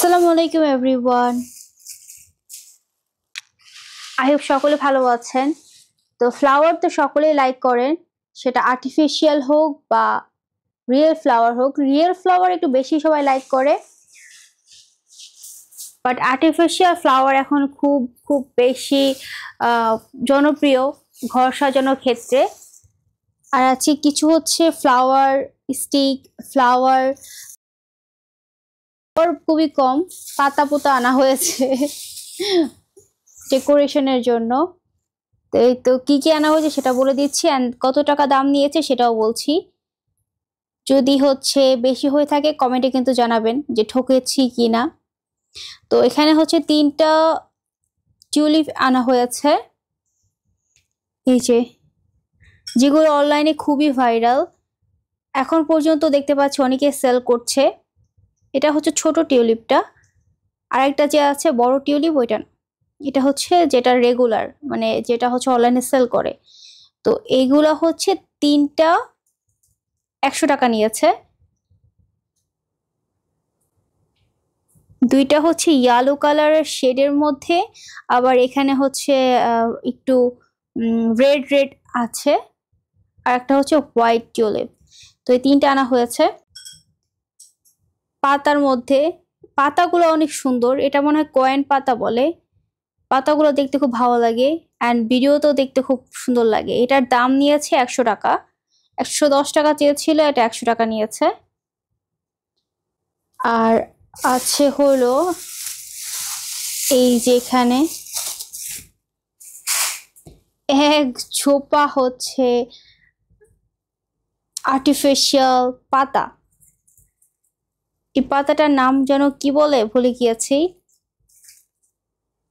আসসালামু আলাইকুম everyone. I hope সকলে ভালো আছেন। তো ফ্লাওয়ার তো সকলেই লাইক করেন, সেটা আর্টিফিশিয়াল হোক বা রিয়েল ফ্লাওয়ার হোক। রিয়েল ফ্লাওয়ার একটু বেশি সবাই লাইক করে, বাট আর্টিফিশিয়াল ফ্লাওয়ার এখন খুব খুব বেশি জনপ্রিয় ঘর সাজানোর ক্ষেত্রে। আর আছে কিছু হচ্ছে ফ্লাওয়ার স্টিক, ফ্লাওয়ার খুবই কম পাতা পোতা আনা হয়েছে ডেকোরেশনের জন্য। এই তো কি কি আনা হয়েছে সেটা বলে দিচ্ছি, এন্ড কত টাকা দাম নিয়েছে সেটাও বলছি। যদি হচ্ছে বেশি হয়ে থাকে কমেন্টে কিন্তু জানাবেন যে ঠকেছি কি না। তো এখানে হচ্ছে 3টা টিউলিপ আনা হয়েছে, এই যে যেগুলো অনলাইনে খুবই ভাইরাল। এখন পর্যন্ত দেখতে পাচ্ছি অনেকে সেল করছে। এটা হচ্ছে ছোট টিউলিপটা, আরেকটা যে আছে বড় টিউলিপ ওইটা। এটা হচ্ছে যেটা রেগুলার, মানে যেটা হচ্ছে অনলাইনে সেল করে। তো এইগুলা হচ্ছে 3টা 100 টাকা নিয়েছে। 2টা হচ্ছে ইয়েলো কালারের শেডের মধ্যে, আবার এখানে হচ্ছে একটু রেড রেড আছে, আর একটা হচ্ছে হোয়াইট টিউলিপ। তো এই 3টা আনা হয়েছে। পাতার মধ্যে পাতাগুলো অনেক সুন্দর, এটা মনে হয় কয়েন পাতা বলে। পাতাগুলো দেখতে খুব ভালো লাগে, অ্যান্ড ভিডিওতেও দেখতে খুব সুন্দর লাগে। এটার দাম নিয়েছে 100 টাকা, 110 টাকা চেয়েছিল, এটা 100 টাকা নিয়েছে। আর আছে হলো এই যে এখানে এক ছোপা হচ্ছে আর্টিফিশিয়াল পাতা। এই পাতাটার নাম যেন কি বলে ভুলে গিয়েছি।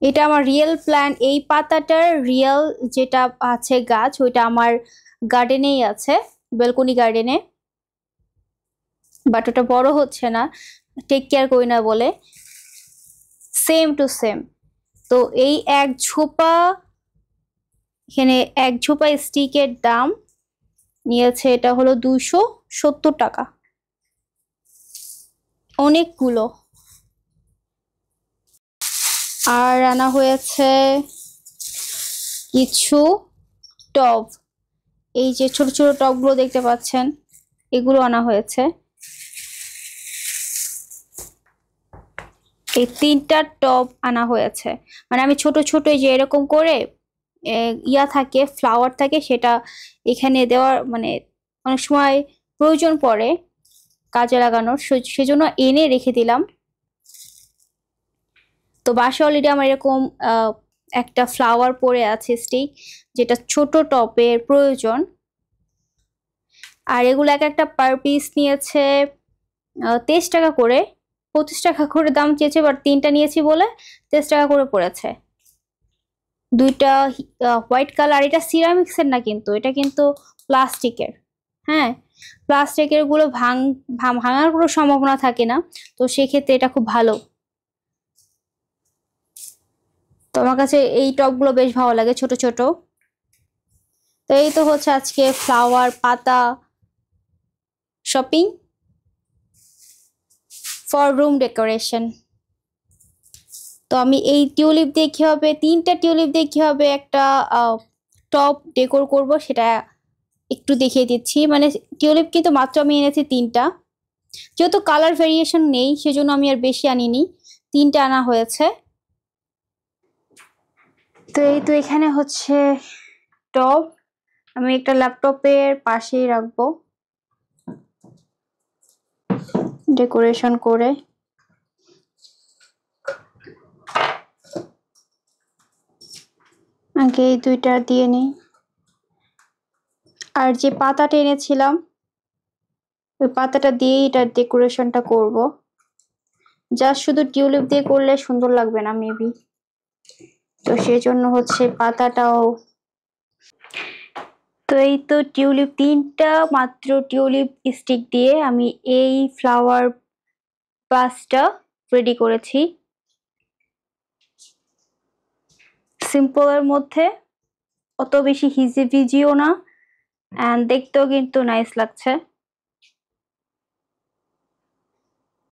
এটা আমার রিয়েল প্ল্যান্ট, এই পাতাটার রিয়েল যেটা আছে গাছ, ওইটা আমার গার্ডেনেই আছে, বেলকনি গার্ডেনে। বাট ওটা বড় হচ্ছে না, টেক কেয়ার করি না বলে। Same to same. তো এই এক ঝোপা, এখানে এক ঝোপা স্টিকের দাম নিয়েছে, এটা হলো 270 টাকা, অনেকগুলো। আর আনা হয়েছে কিছু টব, এই যে ছোট ছোট টবগুলো দেখতে পাচ্ছেন, এগুলো আনা হয়েছে। এই 3টা টব আনা হয়েছে, মানে আমি ছোট ছোট যে এরকম করে ইয়া থাকে, ফ্লাওয়ার থাকে, সেটা এখানে দেওয়ার মানে অনেক সময় প্রয়োজন পড়ে কাজে লাগানোর, সেজন্য এনে রেখে দিলাম। তো বাসা অলরেডি আমার এরকম একটা ফ্লাওয়ার পড়ে আছে স্টিক, যেটা ছোট টপের প্রয়োজন। আর এগুলো এক একটা পার পিস নিয়েছে 23 টাকা করে, 25 টাকা করে দাম চেয়েছে, বাট 3টা নিয়েছি বলে 23 টাকা করে পড়েছে। 2টা হোয়াইট কালার, এটা সিরামিক্সের না কিন্তু, এটা কিন্তু প্লাস্টিকের। হ্যাঁ, প্লাস্টিকের গুলো ভাঙার কোনো সম্ভাবনা থাকে না, তো সেক্ষেত্রে এটা খুব ভালো। তো আমার কাছে এই টবগুলো বেশ ভালো লাগে, ছোট ছোট। তো এই তো হচ্ছে আজকে ফ্লাওয়ার পাতা শপিং ফর রুম ডেকোরেশন। তো আমি এই টিউলিপ দিয়ে কি হবে, 3টা টিউলিপ দিয়ে কি হবে একটা টপ ডেকোর করব সেটা একটু দেখিয়ে দিচ্ছি। মানে টিউলিপ কিন্তু মাত্র আমি এনেছি 3টা, যেহেতু কালার ভেরিয়েশন নেই সেজন্য আমি আর বেশি আনিনি, 3টা আনা হয়েছে। তো এই তো এখানে হচ্ছে টপ, আমি একটা ল্যাপটপের পাশেই রাখবো ডেকোরেশন করে। আগে এই 2টা দিয়ে নিই। আর যে পাতাটা এনেছিলাম ওই পাতাটা দিয়ে এটা ডেকোরেশনটা করব। জাস্ট শুধু টিউলিপ দিয়ে করলে সুন্দর লাগবে না মেবি, তো সেজন্য হচ্ছে পাতাটাও। তো এই তো টিউলিপ, 3টা মাত্র টিউলিপ স্টিক দিয়ে আমি এই ফ্লাওয়ার ভাসটা রেডি করেছি। সিম্পলের মধ্যে, অত বেশি হিজিবিজিও না, এন্ড দেখতেও কিন্তু নাইস লাগছে।